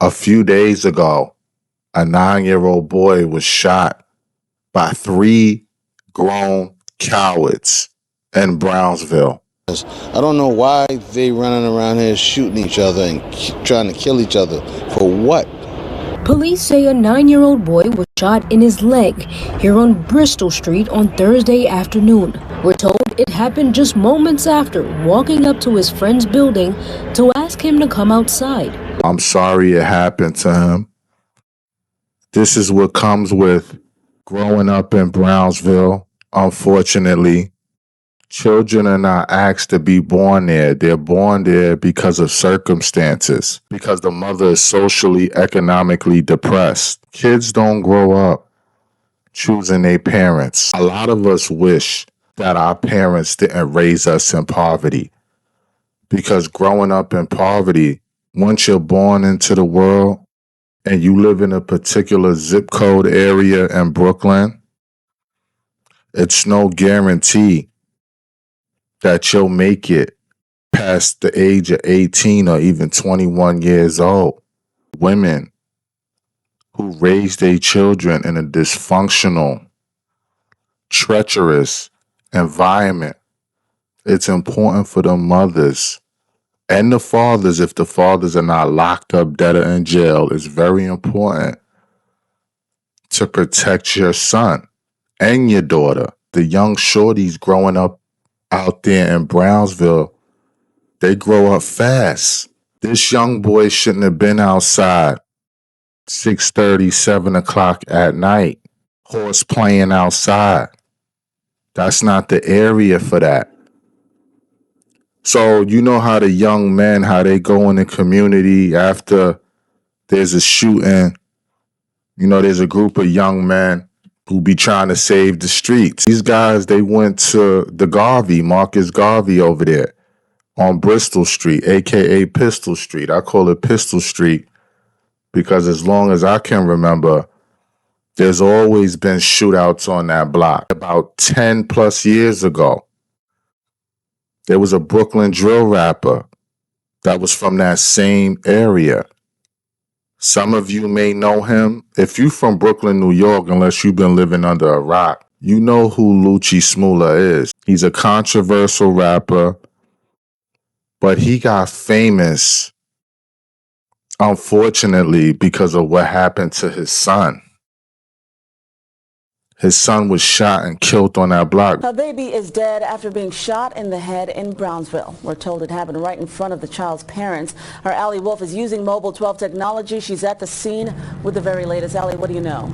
A few days ago, a 9-year-old boy was shot by 3 grown cowards in Brownsville. I don't know why they running around here shooting each other and trying to kill each other. For what? Police say a 9-year-old boy was shot in his leg here on Bristol Street on Thursday afternoon. We're told it happened just moments after walking up to his friend's building to ask him to come outside. I'm sorry it happened to him. This is what comes with growing up in Brownsville, unfortunately. Children are not asked to be born there. They're born there because of circumstances, because the mother is socially, economically depressed. Kids don't grow up choosing their parents. A lot of us wish that our parents didn't raise us in poverty, because growing up in poverty, once you're born into the world and you live in a particular zip code area in Brooklyn, it's no guarantee that you'll make it past the age of 18 or even 21 years old. Women who raise their children in a dysfunctional, treacherous environment, it's important for the mothers and the fathers, if the fathers are not locked up, dead, or in jail, it's very important to protect your son and your daughter. The young shorties growing up out there in Brownsville, they grow up fast. This young boy shouldn't have been outside 6:30, 7 o'clock at night, horse playing outside. That's not the area for that. So you know how the young men, how they go in the community after there's a shooting. You know, there's a group of young men who be trying to save the streets. These guys, they went to the Marcus Garvey over there on Bristol Street, a.k.a. Pistol Street. I call it Pistol Street because as long as I can remember, there's always been shootouts on that block. About 10 plus years ago, there was a Brooklyn drill rapper that was from that same area. Some of you may know him. If you from Brooklyn, New York, unless you've been living under a rock, you know who Lucci Smoola is. He's a controversial rapper, but he got famous, unfortunately, because of what happened to his son. His son was shot and killed on that block. A baby is dead after being shot in the head in Brownsville. We're told it happened right in front of the child's parents. Our Allie Wolf is using Mobile 12 technology. She's at the scene with the very latest. Allie, what do you know?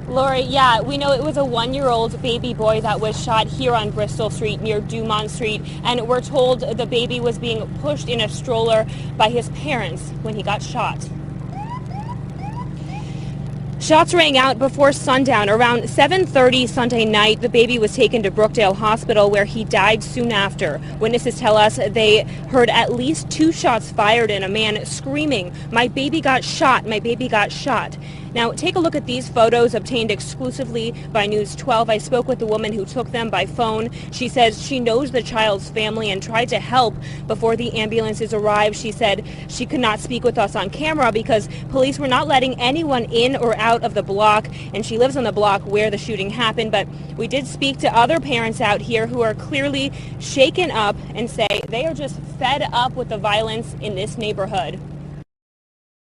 Lori, yeah, we know it was a 1-year-old baby boy that was shot here on Bristol Street near Dumont Street, and we're told the baby was being pushed in a stroller by his parents when he got shot. Shots rang out before sundown. Around 7:30 Sunday night, the baby was taken to Brookdale Hospital where he died soon after. Witnesses tell us they heard at least 2 shots fired and a man screaming, "My baby got shot, my baby got shot." Now, take a look at these photos obtained exclusively by News 12. I spoke with the woman who took them by phone. She says she knows the child's family and tried to help before the ambulances arrived. She said she could not speak with us on camera because police were not letting anyone in or out of the block, and she lives on the block where the shooting happened. But we did speak to other parents out here who are clearly shaken up and say they are just fed up with the violence in this neighborhood.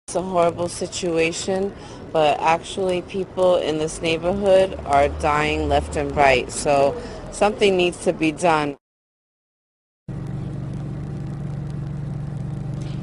It's a horrible situation, but actually people in this neighborhood are dying left and right, so something needs to be done.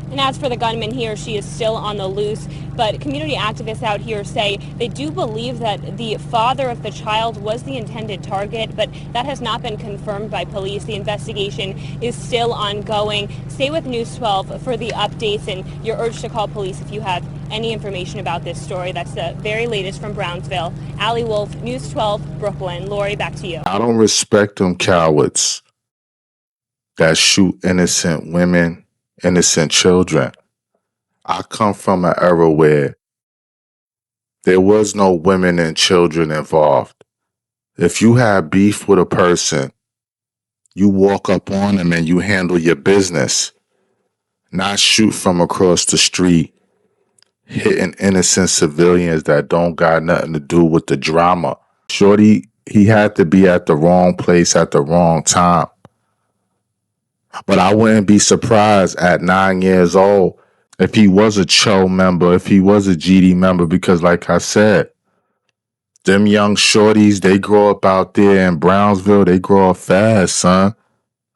And as for the gunman here, she is still on the loose, but community activists out here say they do believe that the father of the child was the intended target, but that has not been confirmed by police. The investigation is still ongoing. Stay with News 12 for the updates, and you're urged to call police if you have any information about this story. That's the very latest from Brownsville. Allie Wolf, News 12, Brooklyn. Lori, back to you. I don't respect them cowards that shoot innocent women, innocent children. I come from an era where there was no women and children involved. If you have beef with a person, you walk up on them and you handle your business. not shoot from across the street, hitting innocent civilians that don't got nothing to do with the drama. Shorty, he had to be at the wrong place at the wrong time. But I wouldn't be surprised at 9 years old if he was a CHO member, if he was a GD member, because like I said, them young shorties, they grow up out there in Brownsville, they grow up fast, son.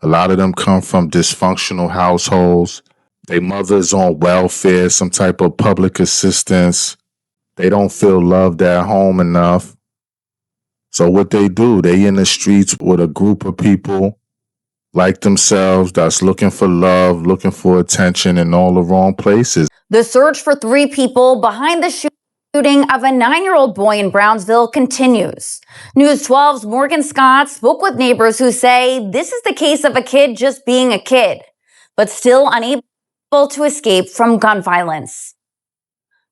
A lot of them come from dysfunctional households. They mothers on welfare, some type of public assistance. They don't feel loved at home enough. So what they do, they in the streets with a group of people like themselves that's looking for love, looking for attention in all the wrong places. The search for 3 people behind the shooting of a 9-year-old boy in Brownsville continues. News 12's Morgan Scott spoke with neighbors who say this is the case of a kid just being a kid, but still unable to escape from gun violence.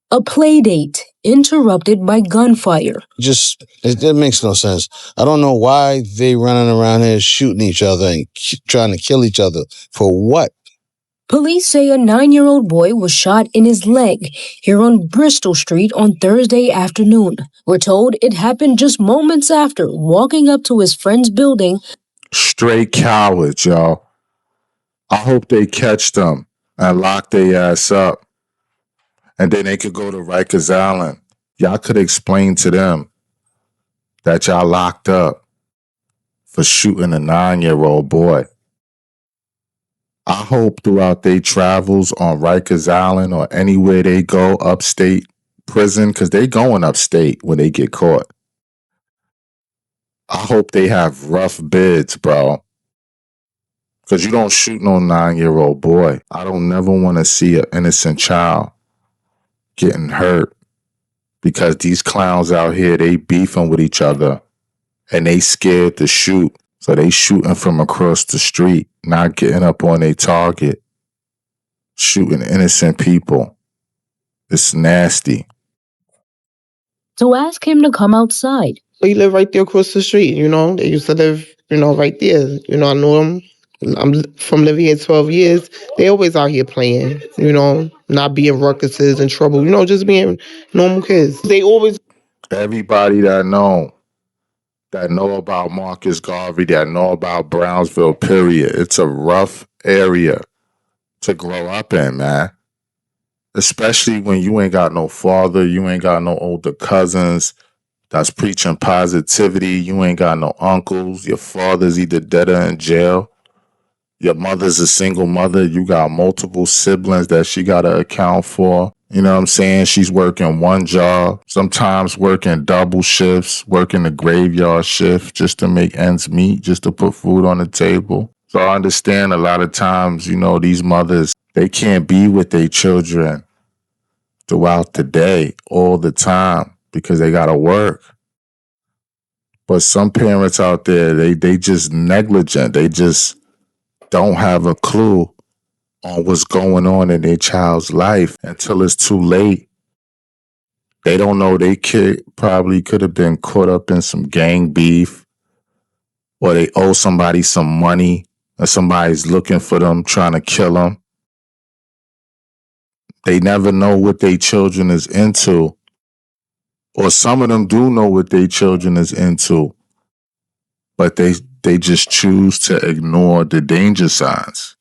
A play date interrupted by gunfire. It makes no sense. I don't know why they running around here shooting each other and trying to kill each other. For what? Police say a 9-year-old boy was shot in his leg here on Bristol Street on Thursday afternoon. We're told it happened just moments after walking up to his friend's building. Straight cowards, y'all. I hope they catch them and lock their ass up. And then they could go to Rikers Island. Y'all could explain to them that y'all locked up for shooting a 9-year-old boy. I hope throughout their travels on Rikers Island or anywhere they go upstate prison, because they going upstate when they get caught. I hope they have rough bids, bro. Because you don't shoot no 9-year-old boy. I don't never want to see an innocent child getting hurt because these clowns out here, they beefing with each other and they scared to shoot. So they shooting from across the street, not getting up on their target, shooting innocent people. It's nasty. To ask him to come outside. We live right there across the street, They used to live, right there. I know them. I'm from living here 12 years. They always out here playing, not being ruckuses and trouble, just being normal kids. They always... Everybody that know about Marcus Garvey, that know about Brownsville, period. It's a rough area to grow up in, man. Especially when you ain't got no father, you ain't got no older cousins that's preaching positivity, you ain't got no uncles, your father's either dead or in jail. Your mother's a single mother. You got multiple siblings that she got to account for. You know what I'm saying? She's working one job, sometimes working double shifts, working the graveyard shift just to make ends meet, just to put food on the table. So I understand a lot of times, these mothers, they can't be with their children throughout the day, all the time, because they got to work. But some parents out there, they just negligent. They just don't have a clue on what's going on in their child's life until it's too late. They don't know their kid probably could have been caught up in some gang beef, or they owe somebody some money, and somebody's looking for them, trying to kill them. They never know what their children is into, or some of them do know what their children is into, but they just choose to ignore the danger signs.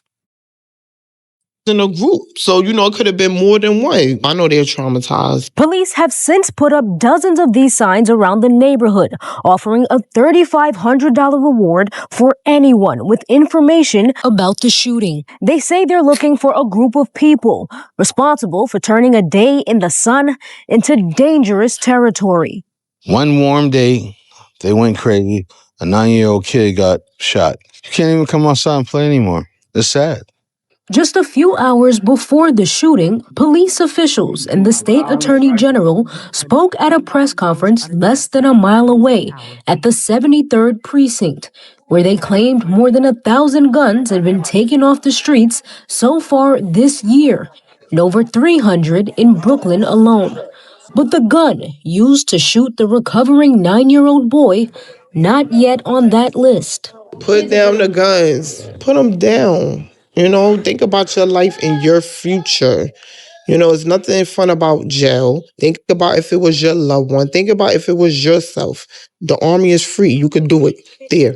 In a group. So, it could have been more than one. I know they're traumatized. Police have since put up dozens of these signs around the neighborhood, offering a $3,500 reward for anyone with information about the shooting. They say they're looking for a group of people responsible for turning a day in the sun into dangerous territory. One warm day, they went crazy. A 9-year-old kid got shot. You can't even come outside and play anymore. It's sad. Just a few hours before the shooting, police officials and the state attorney general spoke at a press conference less than a mile away at the 73rd precinct, where they claimed more than 1,000 guns had been taken off the streets so far this year, and over 300 in Brooklyn alone. But the gun used to shoot the recovering 9-year-old boy, not yet on that list. Put down the guns. Put them down. You know, think about your life and your future. You know, it's nothing fun about jail. Think about if it was your loved one. Think about if it was yourself. The army is free. You could do it there.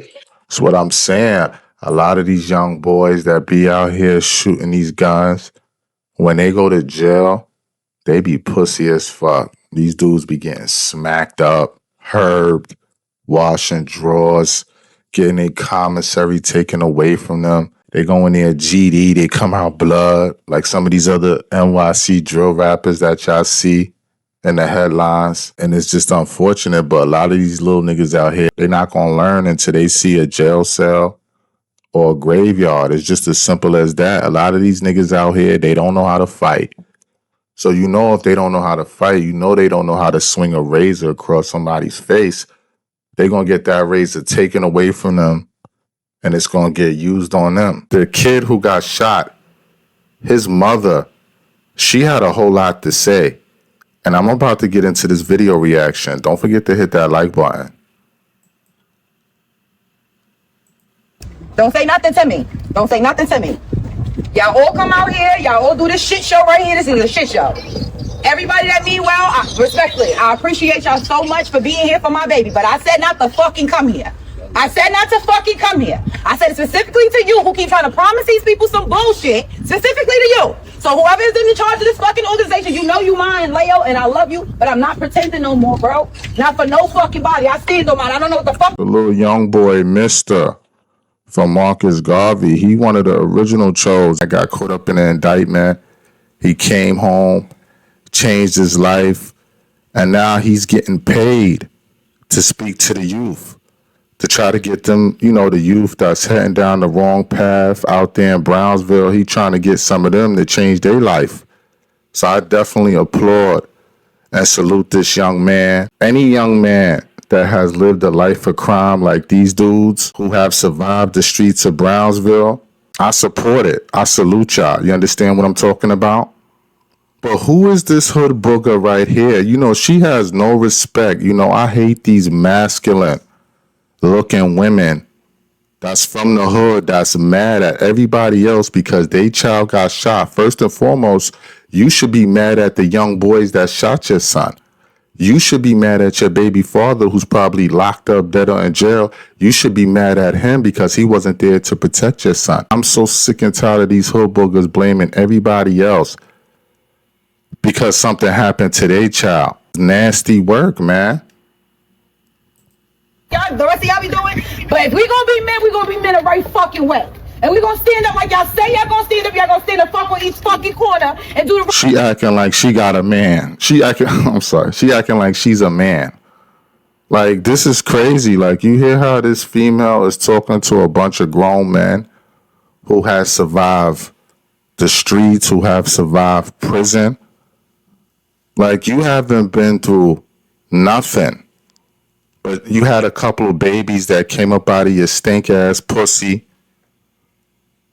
That's what I'm saying. A lot of these young boys that be out here shooting these guns, when they go to jail, they be pussy as fuck. These dudes be getting smacked up, herbed, washing drawers, getting their commissary taken away from them. They go in there GD, they come out blood, like some of these other NYC drill rappers that y'all see in the headlines. And it's just unfortunate, but a lot of these little niggas out here, they're not gonna learn until they see a jail cell or a graveyard. It's just as simple as that. A lot of these niggas out here, they don't know how to fight. So you know if they don't know how to fight, you know they don't know how to swing a razor across somebody's face. They're going to get that razor taken away from them, and it's going to get used on them. The kid who got shot, his mother, she had a whole lot to say. And I'm about to get into this video reaction. Don't forget to hit that like button. Don't say nothing to me. Don't say nothing to me. Y'all all come out here. Y'all all do this shit show right here. This is a shit show. Everybody that mean well, respectfully, I appreciate y'all so much for being here for my baby. But I said not to fucking come here. I said not to fucking come here. I said specifically to you who keep trying to promise these people some bullshit, specifically to you. So whoever is in charge of this fucking organization, you know you mine, Leo, and I love you, but I'm not pretending no more, bro. Not for no fucking body. I stand on mine. I don't know what the fuck. The little young boy, Mr. from Marcus Garvey, he one of the original Chos that got caught up in the indictment. He came home, changed his life, and now he's getting paid to speak to the youth, to try to get them, you know, the youth that's heading down the wrong path out there in Brownsville. He trying to get some of them to change their life. So I definitely applaud and salute this young man. Any young man that has lived a life of crime like these dudes who have survived the streets of Brownsville, I support it. I salute y'all. You understand what I'm talking about? But who is this hood booger right here? You know, she has no respect. You know, I hate these masculine looking women that's from the hood that's mad at everybody else because they child got shot. First and foremost, you should be mad at the young boys that shot your son. You should be mad at your baby father who's probably locked up, dead or in jail. You should be mad at him because he wasn't there to protect your son. I'm so sick and tired of these hood boogers blaming everybody else because something happened to their child. Nasty work, man. Y'all, the rest of y'all be doing. But if we gonna be men, we gonna be men the right fucking way. And we gonna stand up like y'all say y'all gonna stand up. Y'all gonna stand up fuck on each fucking corner and do the. She acting like she got a man. I'm sorry. She acting like she's a man. Like, this is crazy. Like, you hear how this female is talking to a bunch of grown men who has survived the streets, who have survived prison. Like, you haven't been through nothing. But you had a couple of babies that came up out of your stink-ass pussy,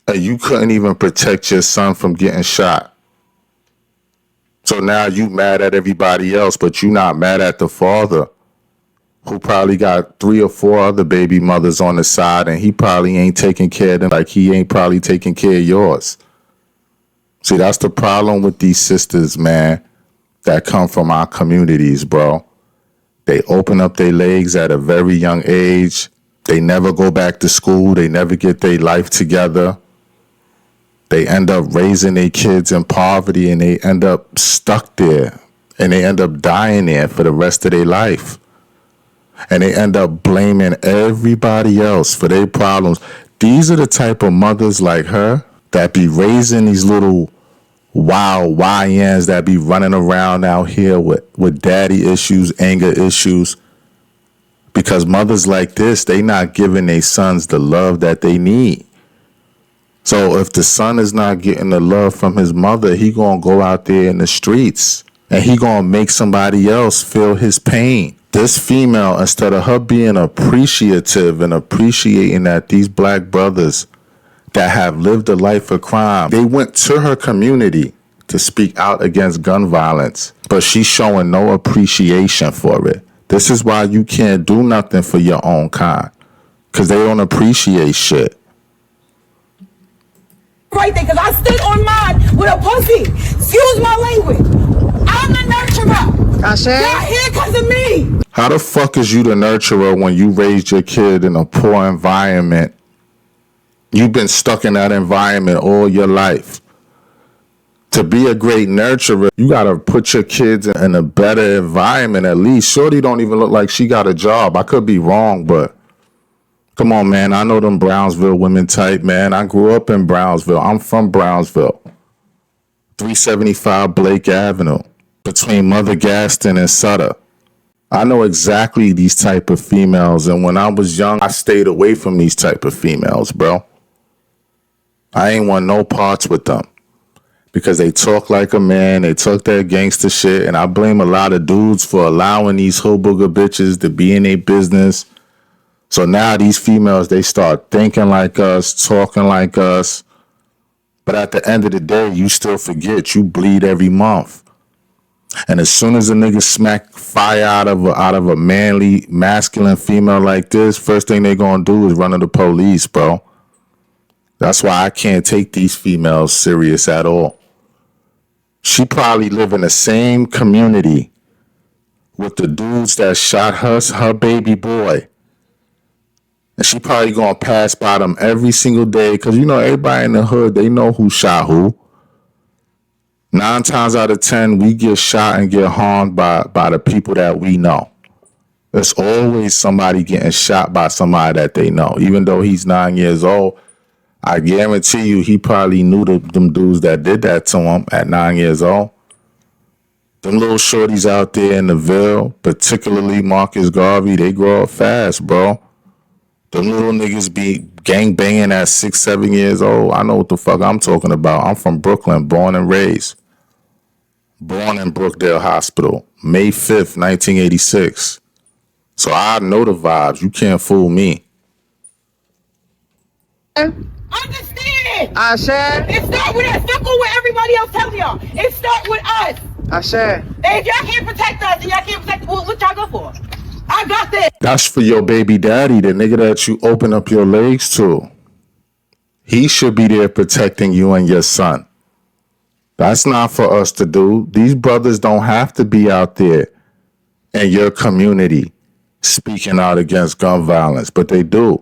and you couldn't even protect your son from getting shot. So now you mad at everybody else, but you not mad at the father who probably got 3 or 4 other baby mothers on the side, and he probably ain't taking care of them like he ain't probably taking care of yours. See, that's the problem with these sisters, man, that come from our communities, bro. They open up their legs at a very young age. They never go back to school. They never get their life together. They end up raising their kids in poverty, and they end up stuck there, and they end up dying there for the rest of their life. And they end up blaming everybody else for their problems. These are the type of mothers like her that be raising these little wild YNs that be running around out here with daddy issues, anger issues. Because mothers like this, they not giving their sons the love that they need. So if the son is not getting the love from his mother, he gonna go out there in the streets and he gonna make somebody else feel his pain. This female, instead of her being appreciative and appreciating that these black brothers that have lived a life of crime, they went to her community to speak out against gun violence, but she's showing no appreciation for it. This is why you can't do nothing for your own kind, because they don't appreciate shit. right there, because I stood on mine with a pussy. Excuse my language. I'm the nurturer. Y'all here because of me. How the fuck is you the nurturer when you raised your kid in a poor environment? You've been stuck in that environment all your life. To be a great nurturer, you gotta put your kids in a better environment at least. Shorty don't even look like she got a job. I could be wrong, but come on, man. I know them Brownsville women type, man. I grew up in Brownsville. I'm from Brownsville. 375 Blake Avenue, between Mother Gaston and Sutter. I know exactly these type of females, and when I was young, I stayed away from these type of females, bro. I ain't want no parts with them because they talk like a man. They talk that gangster shit, and I blame a lot of dudes for allowing these hood booger bitches to be in their business. So now these females, they start thinking like us, talking like us. But at the end of the day, you still forget you bleed every month. And as soon as a nigga smack fire out of a manly, masculine female like this, first thing they gonna do is run to the police, bro. That's why I can't take these females serious at all. She probably live in the same community with the dudes that shot her baby boy. And she probably gonna pass by them every single day because, you know, everybody in the hood, they know who shot who. 9 times out of 10, we get shot and get harmed by the people that we know. There's always somebody getting shot by somebody that they know. Even though he's 9 years old, I guarantee you he probably knew them dudes that did that to him at 9 years old. Them little shorties out there in the Ville, particularly Marcus Garvey, they grow up fast, bro. Them little niggas be gang banging at 6, 7 years old. I know what the fuck I'm talking about. I'm from Brooklyn, born and raised. Born in Brookdale Hospital, May 5th, 1986. So I know the vibes. You can't fool me. Understand? I said. It start with us. Fuck what everybody else telling y'all. It start with us. I said. And if y'all can't protect us, and y'all can't protect what y'all go for? I got this. That's for your baby daddy, the nigga that you open up your legs to. He should be there protecting you and your son. That's not for us to do. These brothers don't have to be out there in your community speaking out against gun violence, but they do.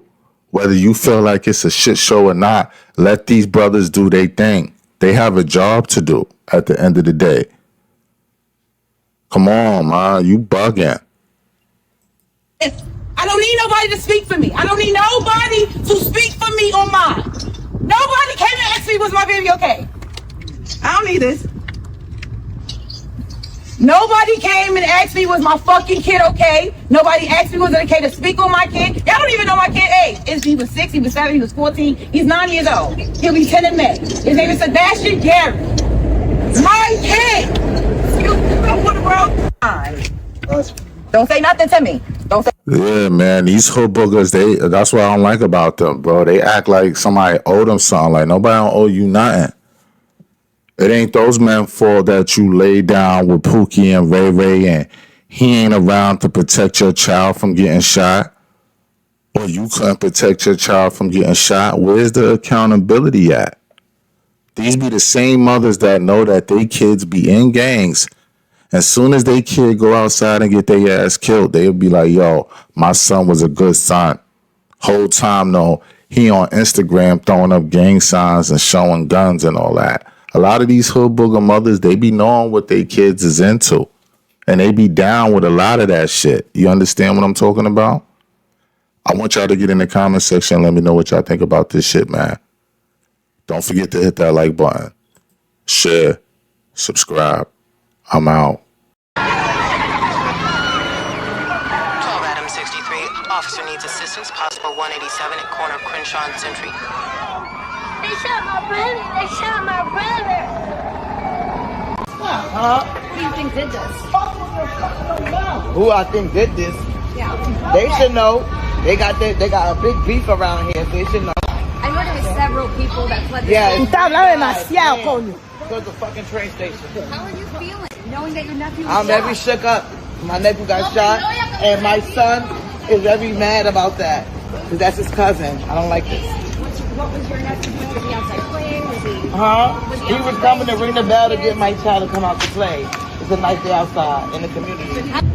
Whether you feel like it's a shit show or not, let these brothers do their thing. They have a job to do at the end of the day. Come on, man, you bugging. I don't need nobody to speak for me. I don't need nobody to speak for me on mine. Nobody came and asked me, was my baby okay? I don't need this. Nobody came and asked me, was my fucking kid okay? Nobody asked me, was it okay to speak on my kid? Y'all don't even know my kid's age. He was 6, he was 7, he was 14. He's 9 years old. He'll be 10 in May. His name is Sebastian Gary. My kid. Excuse me, bro. Don't say nothing to me. Don't say. Yeah, man, these hood boogers, that's what I don't like about them, bro. They act like somebody owe them something. Like nobody don't owe you nothing. It ain't those men's fault that you lay down with Pookie and Ray Ray and he ain't around to protect your child from getting shot. Or you couldn't protect your child from getting shot. Where's the accountability at? These be the same mothers that know that they kids be in gangs. As soon as they kid go outside and get their ass killed, they'll be like, yo, my son was a good son. Whole time, though, he on Instagram throwing up gang signs and showing guns and all that. A lot of these hood booger mothers, they be knowing what their kids is into. And they be down with a lot of that shit. You understand what I'm talking about? I want y'all to get in the comment section and let me know what y'all think about this shit, man. Don't forget to hit that like button. Share. Subscribe. I'm out. 12 Adam 63. Officer needs assistance. Possible 187 at corner of Crenshaw and Century. They shot my brother. They shot my brother. Who do you think did this? Who I think did this? Yeah. They should know. They got a big beef around here. So they should know. I know there was several people that fled the Yeah. Go to the fucking train station. How are you feeling, knowing that your nephew was I'm very shook up. My nephew got shot, and my son is very mad about that. Because that's his cousin. I don't like this. What was your nephew doing? Was he outside playing? Was he? He was coming to ring the bell to get my child to come out to play. It's a nice day outside in the community.